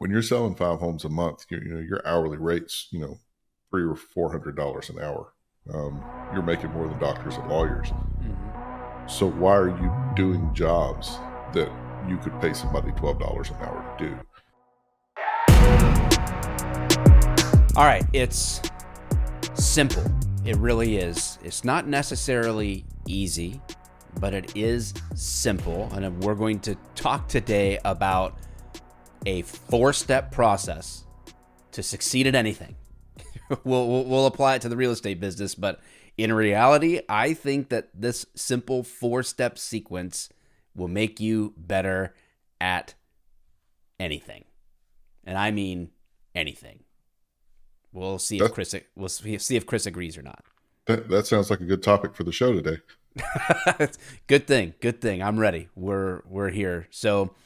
when you're selling 5 homes a month, your hourly rates, $300 or $400 an hour. You're making more than doctors and lawyers. Hmm. So why are you doing jobs that you could pay somebody $12 an hour to do? All right, it's simple. It really is. It's not necessarily easy, but it is simple. And we're going to talk today about a 4-step process to succeed at anything. We'll apply it to the real estate business, but in reality, I think that this simple 4-step sequence will make you better at anything. And I mean anything. We'll see if Chris agrees or not. That sounds like a good topic for the show today. Good thing. I'm ready. We're here. So,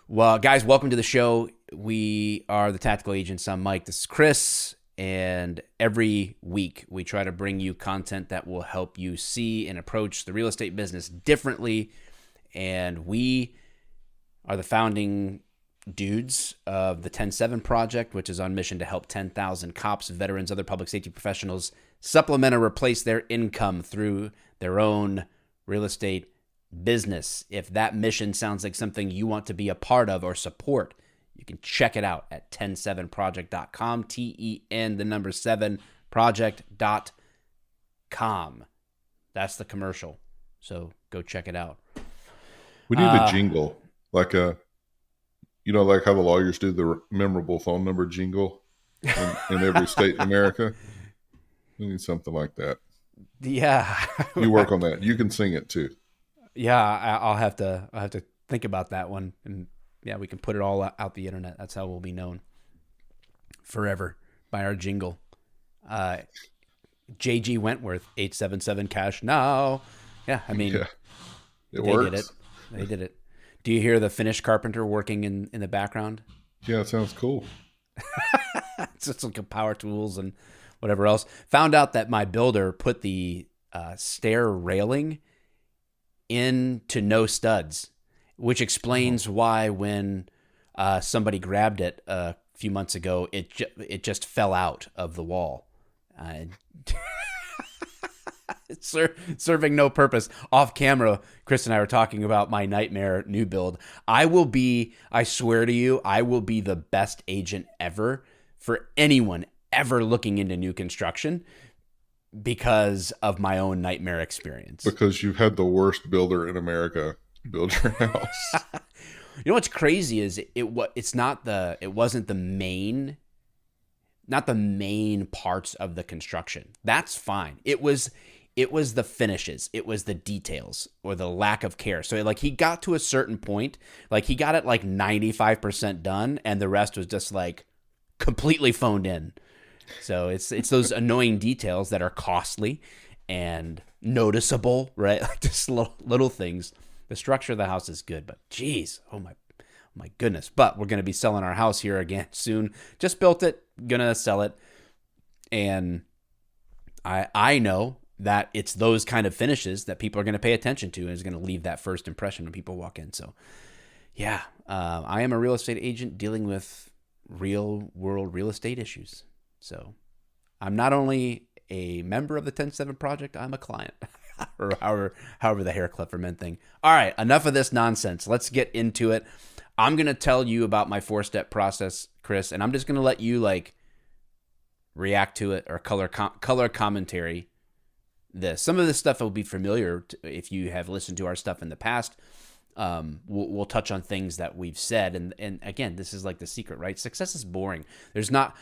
well, guys, welcome to the show. We are the Tactical Agents. I'm Mike. This is Chris. And every week we try to bring you content that will help you see and approach the real estate business differently. And we are the founding dudes of the 10-7 Project, which is on mission to help 10,000 cops, veterans, other public safety professionals supplement or replace their income through their own real estate business. If that mission sounds like something you want to be a part of or support, you can check it out at 10-7project.com, TEN7project.com. That's the commercial. So go check it out. We need a jingle, like like how the lawyers do the memorable phone number jingle in every state in America. We need something like that. Yeah. You work on that. You can sing it too. Yeah, I'll have to think about that one, and yeah, we can put it all out the internet. That's how we'll be known forever, by our jingle. JG Wentworth, 877 cash now. Yeah, I mean, Yeah, it they works. did it. They did it. Do you hear the Finnish carpenter working in the background? Yeah, it sounds cool. It's just like power tools and whatever else. Found out that my builder put the stair railing into no studs, which explains why when somebody grabbed it a few months ago, it just fell out of the wall. It's serving no purpose. Off camera, Chris and I were talking about my nightmare new build. I swear to you, I will be the best agent ever for anyone ever looking into new construction because of my own nightmare experience. Because you've had the worst builder in America build your house. You know what's crazy is it wasn't the main parts of the construction. That's fine. It was the finishes. It was the details or the lack of care. So like he got to a certain point, like he got it like 95% done and the rest was just like completely phoned in. So it's those annoying details that are costly and noticeable, right? Like just little things. The structure of the house is good, but geez, oh my goodness. But we're going to be selling our house here again soon. Just built it, gonna sell it. And I know that it's those kind of finishes that people are going to pay attention to and is going to leave that first impression when people walk in. So yeah, I am a real estate agent dealing with real world real estate issues. So I'm not only a member of the 10-7 Project, I'm a client. Or however the hair clip for men thing. All right, enough of this nonsense. Let's get into it. I'm going to tell you about my 4-step process, Chris, and I'm just going to let you like react to it or color commentary this. Some of this stuff will be familiar if you have listened to our stuff in the past. We'll touch on things that we've said, and again, this is like the secret, right? Success is boring. There's no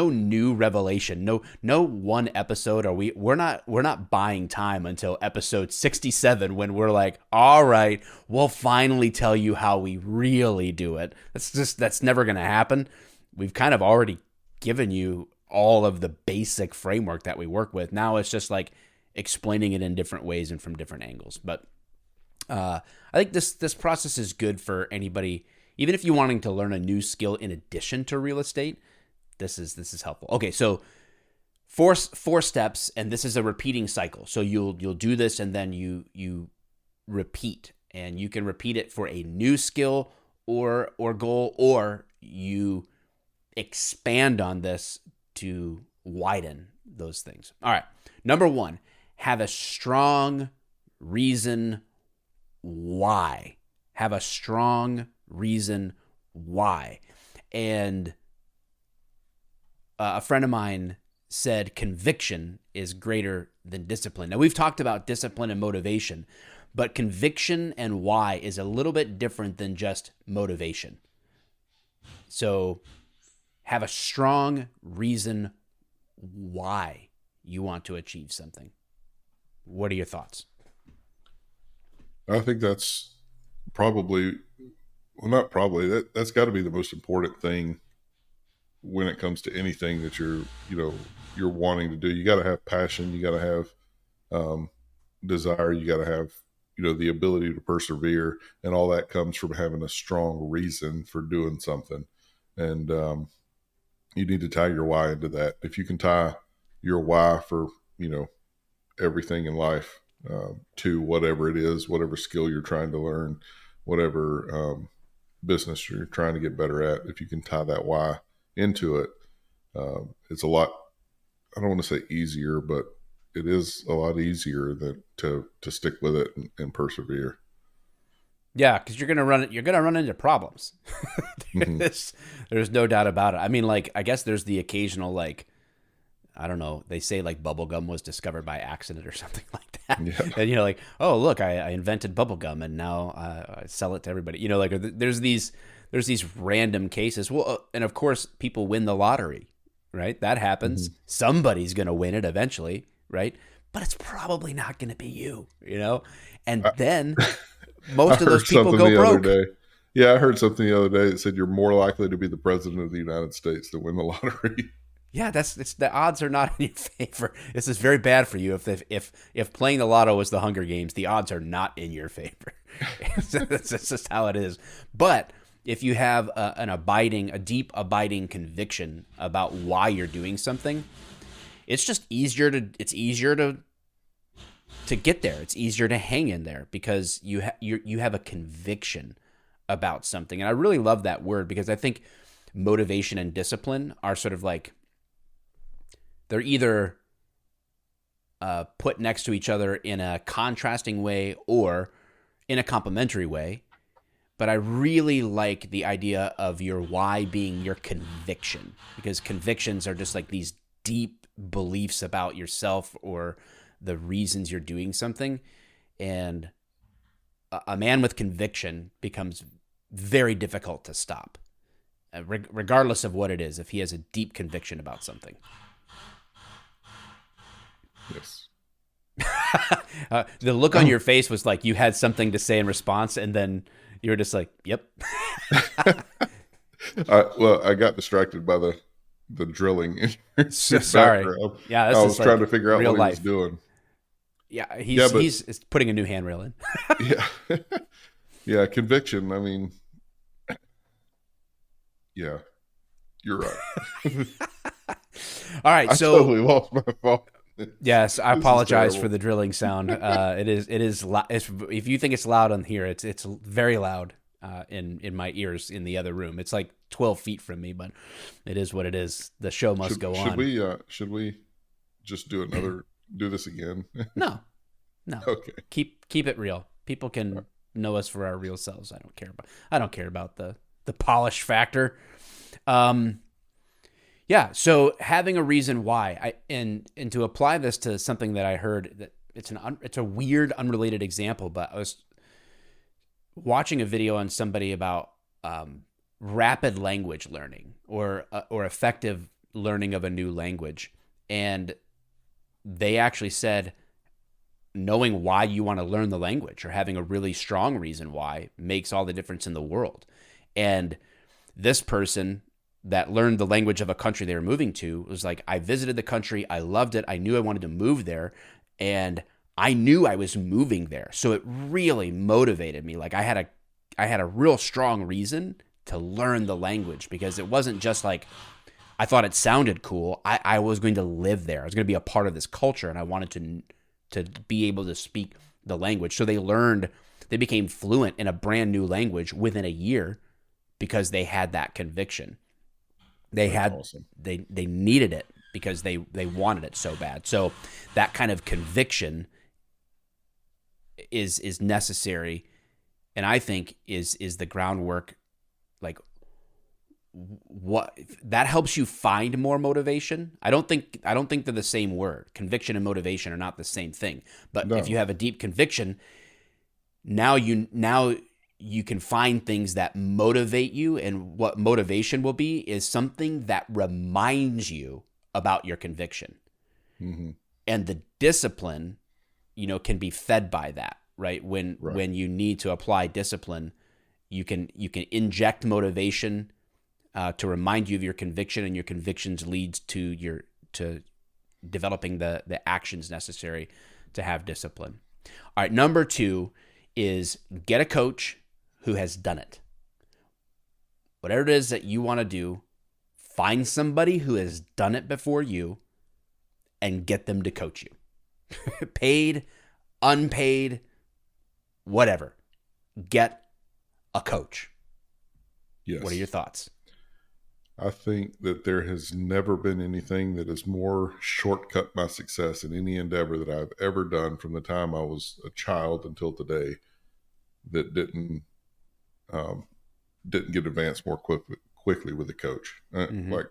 new revelation. No one episode, or we're not buying time until episode 67 when we're like, all right, we'll finally tell you how we really do it. That's never gonna happen. We've kind of already given you all of the basic framework that we work with. Now it's just like explaining it in different ways and from different angles, but. I think this process is good for anybody, even if you're wanting to learn a new skill in addition to real estate. This is helpful. Okay, so four steps, and this is a repeating cycle. So you'll do this, and then you repeat, and you can repeat it for a new skill or goal, or you expand on this to widen those things. All right. Number one, have a strong reason why. Have a strong reason why. And a friend of mine said conviction is greater than discipline. Now, we've talked about discipline and motivation, but conviction and why is a little bit different than just motivation. So have a strong reason why you want to achieve something. What are your thoughts? I think that's probably, well, not probably, that's got to be the most important thing when it comes to anything that you're wanting to do. You got to have passion. You got to have desire. You got to have, the ability to persevere, and all that comes from having a strong reason for doing something. And you need to tie your why into that. If you can tie your why for, everything in life to whatever it is, whatever skill you're trying to learn, whatever business you're trying to get better at, if you can tie that why into it, it's a lot, I don't want to say easier, but it is a lot easier to stick with it and persevere. Yeah, because you're gonna run into problems. Mm-hmm. There's no doubt about it. I mean, like, I guess there's the occasional, like, I don't know, they say like bubble gum was discovered by accident or something like that. Yeah. And like, oh, look, I invented bubble gum and now I sell it to everybody. Like, there's these random cases. Well, and of course people win the lottery, right? That happens. Mm-hmm. Somebody's going to win it eventually, right? But it's probably not going to be you, And then most of those people go broke. Yeah, I heard something the other day that said you're more likely to be the president of the United States than win the lottery. Yeah, the odds are not in your favor. This is very bad for you. If playing the lotto was the Hunger Games, the odds are not in your favor. That's just how it is. But if you have a deep abiding conviction about why you're doing something, it's just easier to get there. It's easier to hang in there because you have a conviction about something. And I really love that word because I think motivation and discipline are sort of like, they're either put next to each other in a contrasting way or in a complementary way. But I really like the idea of your why being your conviction, because convictions are just like these deep beliefs about yourself or the reasons you're doing something. And a man with conviction becomes very difficult to stop, regardless of what it is, if he has a deep conviction about something. Yes. The look on your face was like you had something to say in response, and then you were just like, "Yep." I got distracted by the drilling. So sorry. Yeah, I was trying to figure out what he was doing. Yeah, he's putting a new handrail in. Yeah, yeah. Conviction. I mean, yeah, you're right. All right, I totally lost my thought. Yes, I apologize for the drilling sound. It is if you think it's loud on here, it's very loud in my ears in the other room. It's like 12 feet from me, but it is what it is. The show must go on. Should we just do this again? No. Okay. Keep it real. People can know us for our real selves. I don't care about the polish factor. Yeah, so having a reason why, and to apply this to something that I heard, that it's a weird, unrelated example, but I was watching a video on somebody about rapid language learning or effective learning of a new language, and they actually said knowing why you want to learn the language or having a really strong reason why makes all the difference in the world. And this person that learned the language of a country they were moving to was like, I visited the country, I loved it, I knew I wanted to move there, and I knew I was moving there. So it really motivated me. Like I had a real strong reason to learn the language, because it wasn't just like I thought it sounded cool. I was going to live there. I was going to be a part of this culture, and I wanted to be able to speak the language. So they became fluent in a brand new language within a year, because they had that conviction. They That's had awesome. they needed it because they wanted it so bad. So that kind of conviction is necessary, and I think is the groundwork. Like, what that helps you find more motivation. I don't think they're the same word. Conviction and motivation are not the same thing. But if you No. have a deep conviction, now you can find things that motivate you, and what motivation will be is something that reminds you about your conviction. Hmm. And the discipline, can be fed by that, right? When Right. you need to apply discipline, you can inject motivation to remind you of your conviction, and your convictions leads to developing the actions necessary to have discipline. All right, number 2 is get a coach who has done it. Whatever it is that you want to do, find somebody who has done it before you and get them to coach you. Paid, unpaid, whatever. Get a coach. What are your Yes. thoughts? I think that there has never been anything that has more shortcut my success in any endeavor that I've ever done from the time I was a child until today that um, didn't get advanced more quickly with a coach. Mm-hmm. Like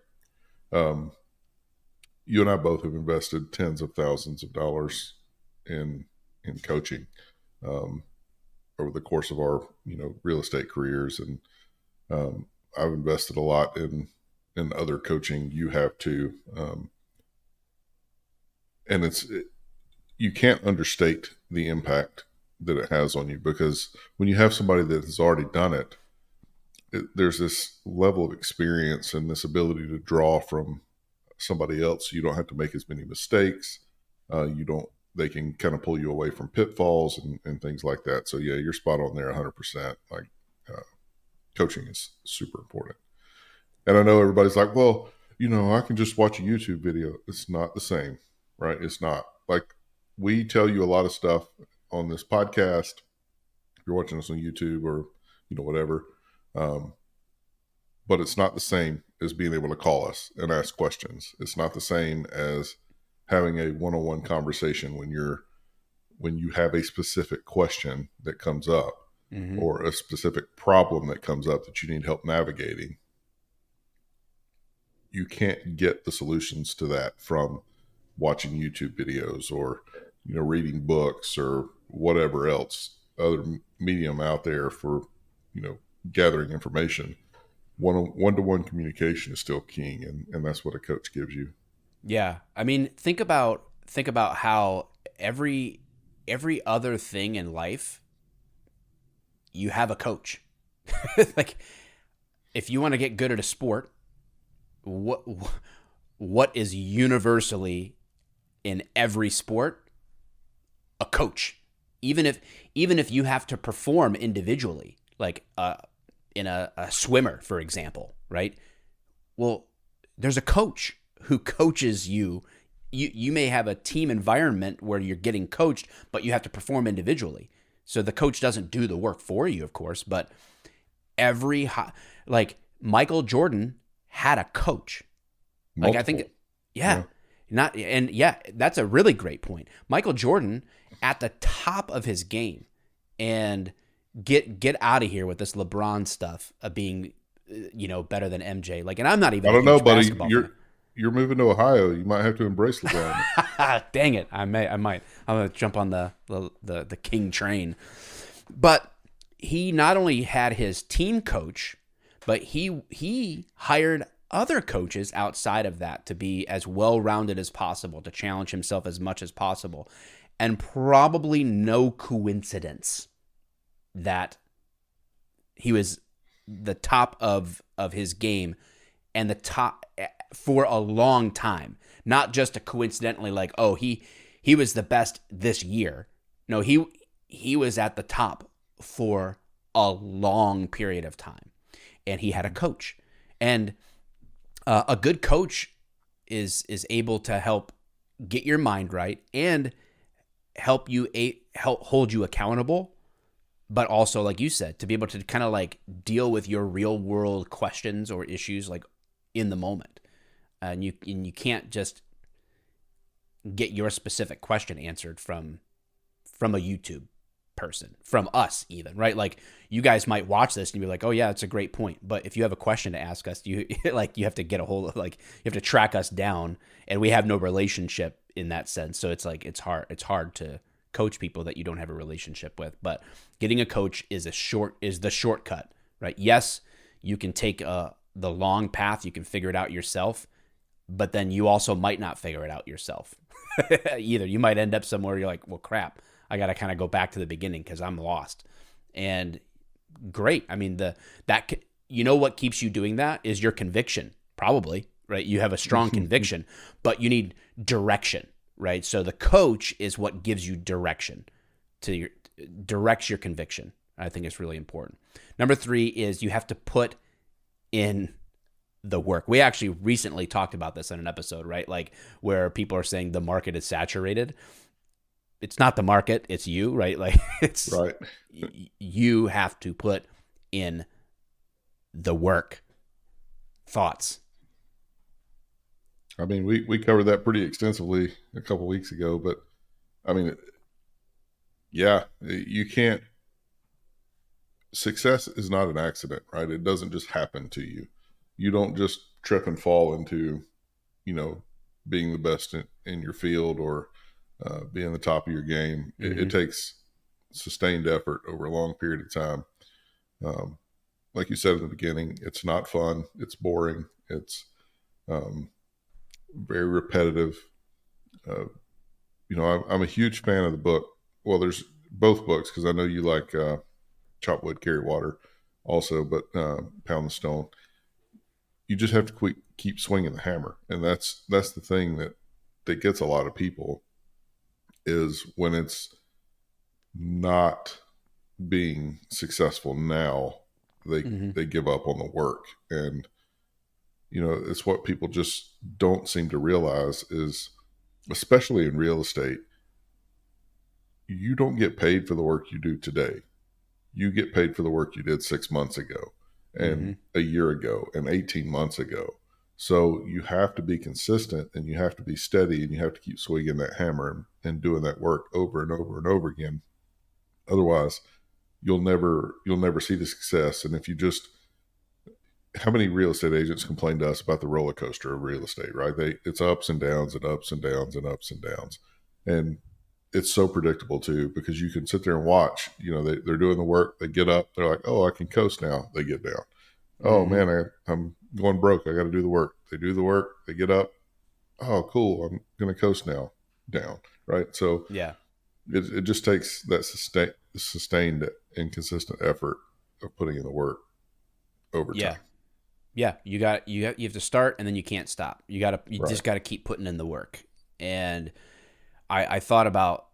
um, you and I both have invested tens of thousands of dollars in coaching um, over the course of our real estate careers, and um, I've invested a lot in other coaching. You have too, and you can't understate the impact that it has on you, because when you have somebody that has already done it, there's this level of experience and this ability to draw from somebody else. You don't have to make as many mistakes. You don't. They can kind of pull you away from pitfalls and things like that. So yeah, you're spot on there, 100%. Like uh, coaching is super important. And I know everybody's like, well, I can just watch a YouTube video. It's not the same, right? It's not. Like, we tell you a lot of stuff on this podcast. If you're watching us on YouTube or whatever, um, but it's not the same as being able to call us and ask questions. It's not the same as having a one-on-one conversation when you have a specific question that comes up Mm-hmm. or a specific problem that comes up that you need help navigating. You can't get the solutions to that from watching YouTube videos or reading books or whatever else other medium out there for gathering information. One-to-one communication is still king, and that's what a coach gives you. Yeah. I mean, think about how every other thing in life you have a coach. Like, if you want to get good at a sport, what is universally in every sport? A coach. Even if you have to perform individually, like in a swimmer, for example, right? Well, there's a coach who coaches you. You may have a team environment where you're getting coached, but you have to perform individually. So the coach doesn't do the work for you, of course, but like Michael Jordan had a coach. Like, I think, Multiple. yeah, Yeah. that's a really great point. Michael Jordan at the top of his game, and get out of here with this LeBron stuff of being, better than MJ. Like, and I'm not even I a don't know, huge buddy. basketball fan. You're moving to Ohio. You might have to embrace LeBron. Dang it, I might. I'm gonna jump on the king train. But he not only had his team coach, but he hired other coaches outside of that to be as well-rounded as possible, to challenge himself as much as possible. And probably no coincidence that he was the top of his game and the top for a long time. Not just a coincidentally like, oh, he was the best this year. No, he was at the top for a long period of time. And he had a coach. And a good coach is able to help get your mind right and help hold you accountable but also, like you said, to be able to kind of like deal with your real world questions or issues like in the moment. And you can't just get your specific question answered from a YouTube person, from us even, right? Like you guys might watch this and be like, "Oh yeah, it's a great point." But if you have a question to ask us, you like you have to get a hold of, like you have to track us down, and we have no relationship in that sense. So it's like it's hard to coach people that you don't have a relationship with. But getting a coach is the shortcut, right? Yes, you can take the long path, you can figure it out yourself, but then you also might not figure it out yourself either. You might end up somewhere you're like, well, crap, I got to kind of go back to the beginning because I'm lost. And great. I mean, what keeps you doing that is your conviction, probably, right? You have a strong conviction, but you need direction, right? So the coach is what gives you direction directs your conviction. I think it's really important. Number 3 is you have to put in the work. We actually recently talked about this in an episode, right? Like where people are saying the market is saturated. It's not the market, it's you, right? Like it's Right. You have to put in the work. Thoughts? I mean, we covered that pretty extensively a couple weeks ago, but I mean, yeah, you can't. Success is not an accident, right? It doesn't just happen to you. You don't just trip and fall into, being the best in your field or being the top of your game. It takes sustained effort over a long period of time. Like you said in the beginning, it's not fun. It's boring. It's very repetitive. I'm a huge fan of the book. Well, there's both books because I know you like Chop Wood, Carry Water also, but Pound the Stone. You just have to keep swinging the hammer. And that's the thing that gets a lot of people is when it's not being successful now, they give up on the work. And, it's what people just don't seem to realize is, especially in real estate, you don't get paid for the work you do today. You get paid for the work you did 6 months ago and a year ago and 18 months ago. So you have to be consistent and you have to be steady and you have to keep swinging that hammer and doing that work over and over and over again. Otherwise, you'll never see the success. And if you just, how many real estate agents complain to us about the roller coaster of real estate, right? It's ups and downs and ups and downs and ups and downs. And it's so predictable too, because you can sit there and watch, they're doing the work, they get up, they're like, oh, I can coast now. They get down. Oh man, I'm going broke. I got to do the work. They do the work, they get up. Oh, cool. I'm going to coast now, down. Right. So Yeah. it just takes that sustained and consistent effort of putting in the work over Yeah. time. Yeah. You have to start and then you can't stop. You Right. just got to keep putting in the work. And I thought about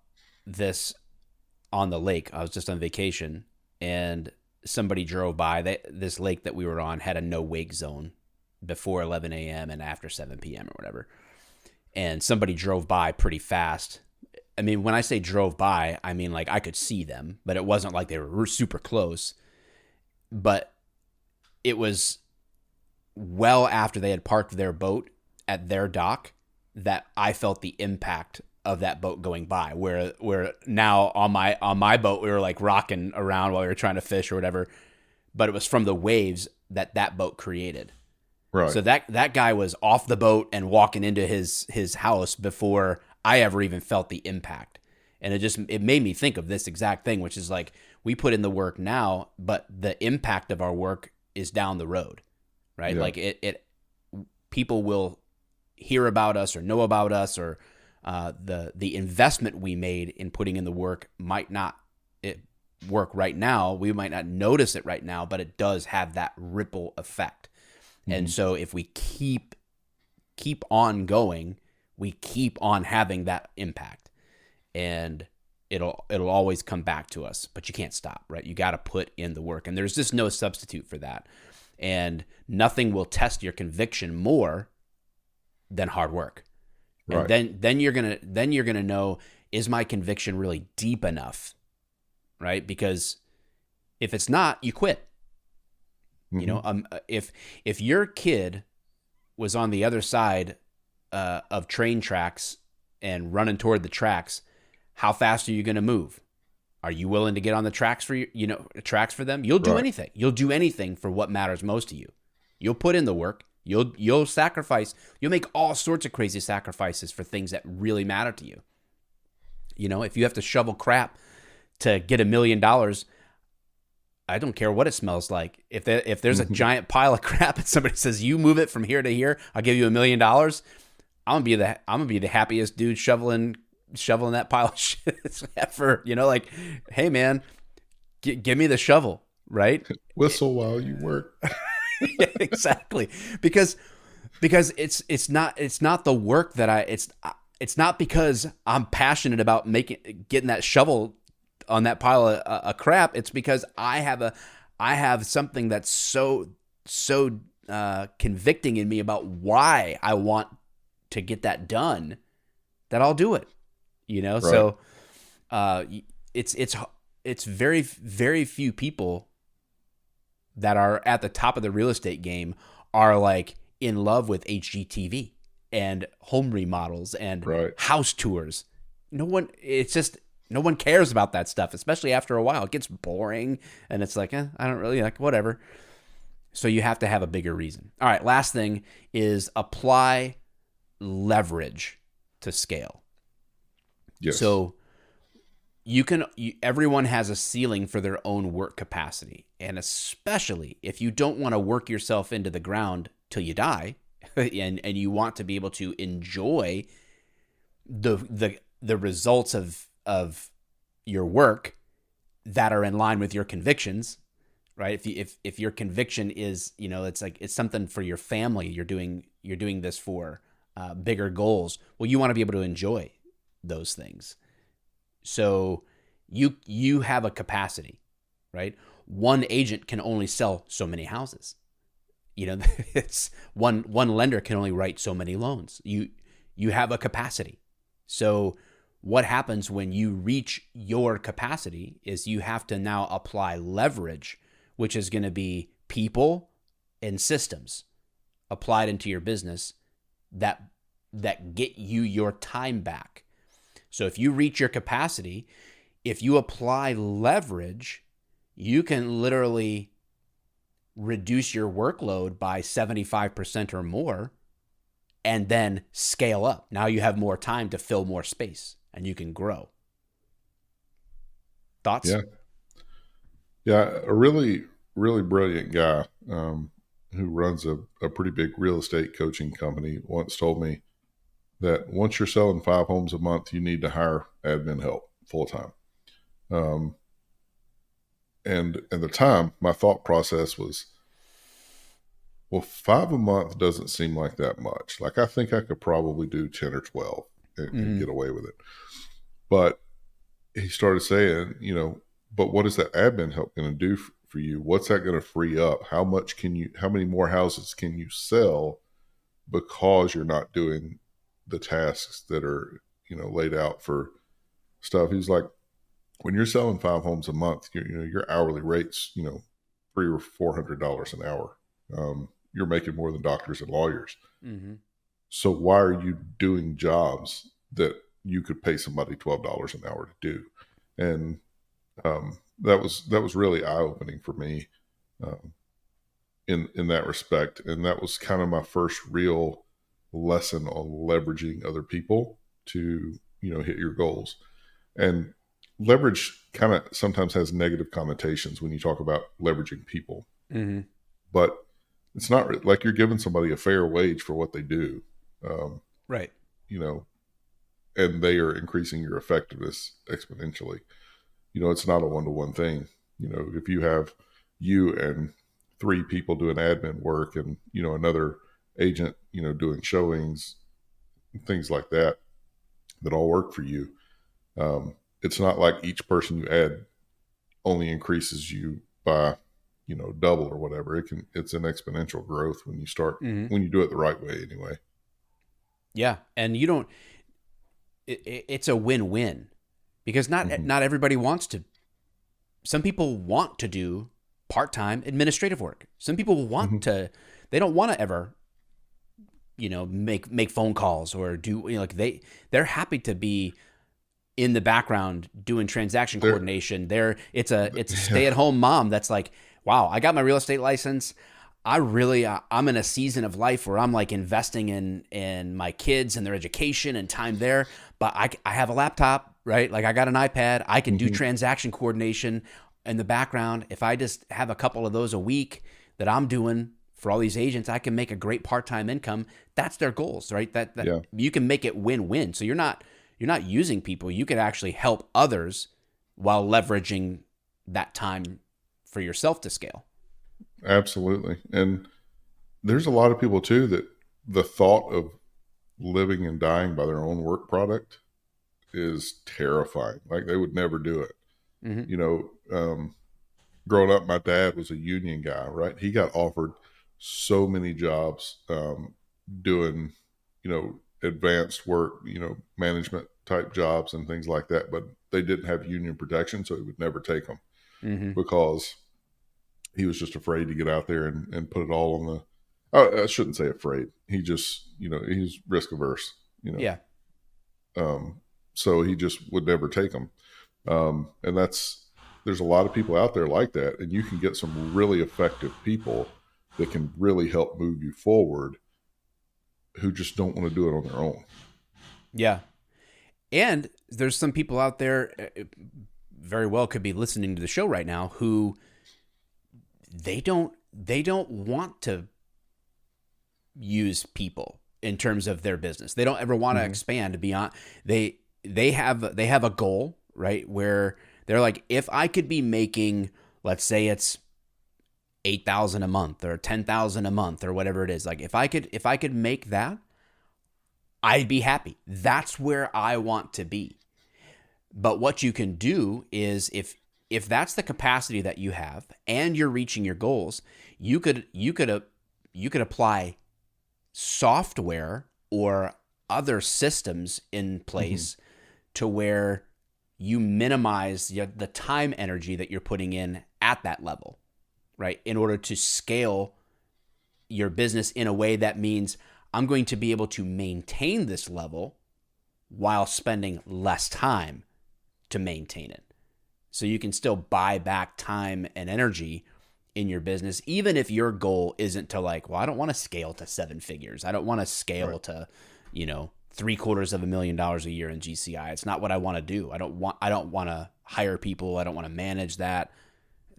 this on the lake. I was just on vacation and somebody drove by. This lake that we were on had a no wake zone before 11 a.m. and after 7 p.m. or whatever. And somebody drove by pretty fast. I mean, when I say drove by, I mean like I could see them, but it wasn't like they were super close. But it was well after they had parked their boat at their dock that I felt the impact of that boat going by, where now on my boat we were like rocking around while we were trying to fish or whatever, but it was from the waves that boat created. Right. So that guy was off the boat and walking into his house before I ever even felt the impact. And it made me think of this exact thing, which is like we put in the work now, but the impact of our work is down the road, right? Yeah. Like people will hear about us or know about us, or the investment we made in putting in the work might not work right now. We might not notice it right now, but it does have that ripple effect. And so if we keep on going, we keep on having that impact, and it'll always come back to us. But you can't stop, right? You got to put in the work, and there's just no substitute for that. And nothing will test your conviction more than hard work. Right. And then you're gonna know, is my conviction really deep enough, right? Because If it's not, you quit. You Hmm. know, if your kid was on the other side of train tracks and running toward the tracks, how fast are you going to move? Are you willing to get on the tracks for tracks for them? You'll do Right. anything. You'll do anything for what matters most to you. You'll put in the work. You'll sacrifice. You'll make all sorts of crazy sacrifices for things that really matter to you. You know, if you have to shovel crap to get $1 million, I don't care what it smells like. If there's a Hmm. giant pile of crap and somebody says you move it from here to here, I'll give you $1 million. I'm gonna be the happiest dude shoveling that pile of shit ever. You know, like, hey man, give me the shovel, right? Whistle while you work. Yeah, exactly. Because it's not the work that it's not because I'm passionate about getting that shovel on that pile of crap. It's because I have something that's so convicting in me about why I want to get that done that I'll do it. You know, Right. so uh, it's very few people that are at the top of the real estate game are like in love with HGTV and home remodels and Right. house tours. It's just no one cares about that stuff, especially after a while. It gets boring and it's like, I don't really like whatever. So you have to have a bigger reason. All right, last thing is apply leverage to scale. Yes. So everyone has a ceiling for their own work capacity, and especially if you don't want to work yourself into the ground till you die, and you want to be able to enjoy the results of your work that are in line with your convictions, right? If your conviction is, it's like it's something for your family, you're doing this for bigger goals. Well, you want to be able to enjoy those things. So you have a capacity, right? One agent can only sell so many houses. It's one lender can only write so many loans. You have a capacity. So what happens when you reach your capacity is you have to now apply leverage, which is going to be people and systems applied into your business that get you your time back. So if you reach your capacity, if you apply leverage, you can literally reduce your workload by 75% or more and then scale up. Now you have more time to fill more space and you can grow. Thoughts? Yeah. Yeah. A really, really brilliant guy who runs a pretty big real estate coaching company once told me that once you're selling 5 homes a month, you need to hire admin help full time. Um, and at the time, my thought process was, well, five a month doesn't seem like that much. Like I think I could probably do 10 or 12 and Mm-hmm. get away with it. But he started saying, but what is that admin help going to do for you? What's that going to free up? How many more houses can you sell because you're not doing the tasks that are, laid out for stuff? He's like, when you're selling 5 homes a month, your hourly rates, $300 or $400 an hour. You're making more than doctors and lawyers. Mm-hmm. So why are you doing jobs that you could pay somebody $12 an hour to do? And that was really eye opening for me um, in that respect. And that was kind of my first real lesson on leveraging other people to hit your goals. And leverage kind of sometimes has negative connotations when you talk about leveraging people, Mm-hmm. but it's not like you're giving somebody a fair wage for what they do. Um, Right. you know, and they are increasing your effectiveness exponentially. It's not a one-to-one thing. If you have you and three people doing admin work and, another agent, doing showings, things like that, that all work for you. It's not like each person you add only increases you by, double or whatever. It's an exponential growth Mm-hmm. when you do it the right way anyway. Yeah. And you don't, it's a win-win because Hmm. not everybody wants some people want to do part-time administrative work. Some people Hmm. want to, they don't want to ever, make phone calls or do, like they're happy to be in the background doing transaction There, coordination. It's a yeah. stay-at-home mom that's like, wow, I got my real estate license. I'm in a season of life where I'm like investing in my kids and their education and time there. But I have a laptop, right? Like I got an iPad. I can do Hmm. transaction coordination in the background. If I just have a couple of those a week that I'm doing for all these agents, I can make a great part-time income. That's their goals, right? That Yeah, you can make it win-win. So you're not using people. You can actually help others while leveraging that time for yourself to scale. absolutely. And there's a lot of people too that the thought of living and dying by their own work product is terrifying. Like they would never do it. Mm-hmm. You know, growing up, my dad was a union guy, right? He got offered so many jobs doing, advanced work, management type jobs and things like that, but they didn't have union protection, so he would never take them Mm-hmm. because he was just afraid to get out there and put it all on the. I shouldn't say afraid. He just, he's risk averse, you know. Yeah. So he just would never take them. And there's a lot of people out there like that, and you can get some really effective people that can really help move you forward who just don't want to do it on their own. Yeah. And there's some people out there, very well could be listening to the show right now, who they don't want to use people in terms of their business. They don't ever want to Mm-hmm. expand beyond they have a goal, right? Where they're like, if I could be making, let's say it's 8,000 a month or 10,000 a month or whatever it is, like if I could make that, I'd be happy. That's where I want to be. But what you can do is, if that's the capacity that you have and you're reaching your goals, you could apply software or other systems in Mm-hmm. place to where you minimize the time energy that you're putting in at that level, right? In order to scale your business in a way that means I'm going to be able to maintain this level while spending less time to maintain it. So you can still buy back time and energy in your business, even if your goal isn't to, like, well, I don't want to scale to seven figures. I don't want to scale Right. to, $750,000 a year in GCI. It's not what I want to do. I don't want to hire people. I don't want to manage that.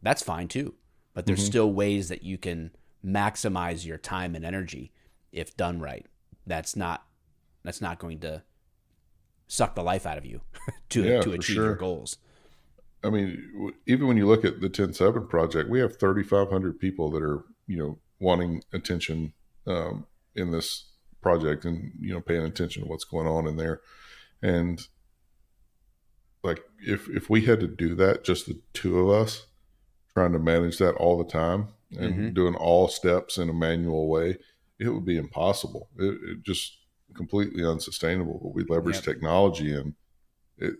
That's fine too. But there's Mm-hmm. still ways that you can maximize your time and energy if done right. That's not going to suck the life out of you to Yeah, to for achieve your sure. goals. I mean, even when you look at the 10-7 project, we have 3,500 people that are, wanting attention in this project and, paying attention to what's going on in there. And like, if we had to do that, just the two of us trying to manage that all the time Mm-hmm. and doing all steps in a manual way, it would be impossible. It just completely unsustainable. But we leverage Yep. technology, and it,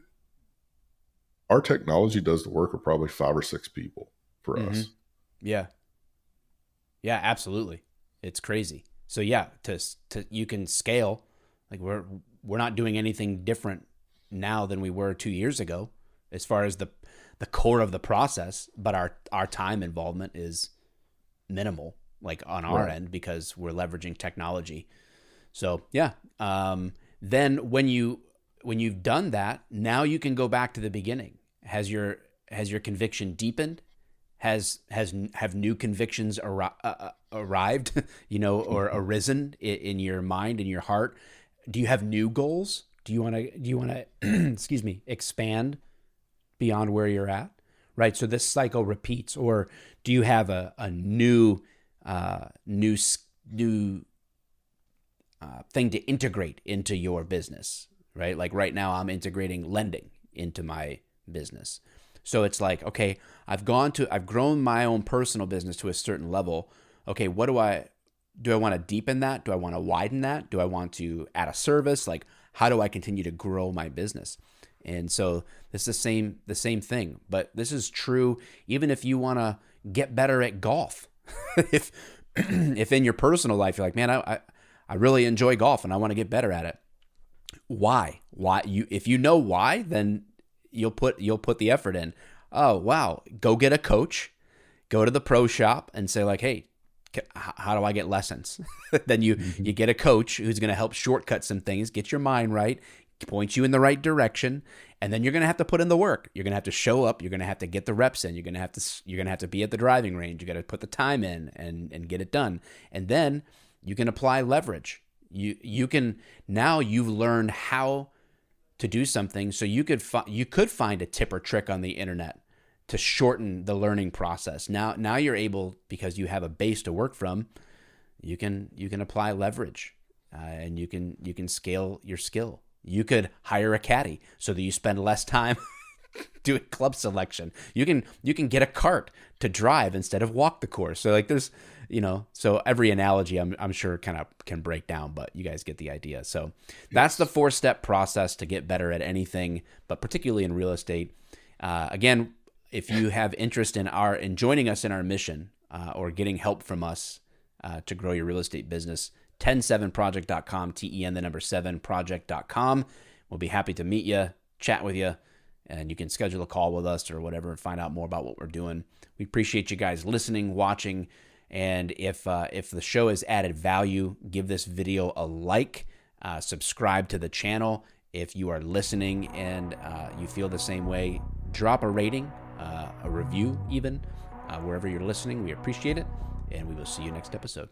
our technology does the work of probably 5 or 6 people for Mm-hmm. us. Yeah. Yeah, absolutely. It's crazy. So yeah, to you can scale. Like we're not doing anything different now than we were 2 years ago, as far as the core of the process. But our time involvement is minimal, like on our Right. end, because we're leveraging technology. So yeah. Then when you've done that, now you can go back to the beginning. Has your conviction deepened? Have new convictions arrived, or arisen in your mind, in your heart? Do you have new goals? Do you want to excuse me, expand beyond where you're at? Right. So this cycle repeats, or do you have a new new new thing to integrate into your business? Right. Like right now, I'm integrating lending into my business. So it's like, okay, I've grown my own personal business to a certain level. Okay, what do I want to deepen that? Do I want to widen that? Do I want to add a service? Like, how do I continue to grow my business? And so this is the same thing. But this is true even if you want to get better at golf. if if in your personal life you're like, man, I really enjoy golf and I want to get better at it. Why? If you know why, then you'll put the effort in. Oh, wow. Go get a coach. Go to the pro shop and say like, hey, how do I get lessons? Then you get a coach who's going to help shortcut some things, get your mind right, point you in the right direction, and then you're going to have to put in the work. You're going to have to show up. You're going to have to get the reps in. You're going to have to be at the driving range. You got to put the time in and get it done. And then you can apply leverage. You can, now you've learned how to do something, so you could find a tip or trick on the internet to shorten the learning process. Now you're able, because you have a base to work from, you can apply leverage, and you can scale your skill. You could hire a caddy so that you spend less time doing club selection. You can get a cart to drive instead of walk the course. So like there's, so every analogy I'm sure kind of can break down, but you guys get the idea. So that's the 4-step process to get better at anything, but particularly in real estate. Again, if you have interest in joining us in our mission, or getting help from us to grow your real estate business, 107project.com, TEN7project.com. We'll be happy to meet you, chat with you, and you can schedule a call with us or whatever and find out more about what we're doing. We appreciate you guys listening, watching, and if the show has added value, give this video a like, subscribe to the channel. If you are listening and you feel the same way, drop a rating, a review even, wherever you're listening. We appreciate it, and we will see you next episode.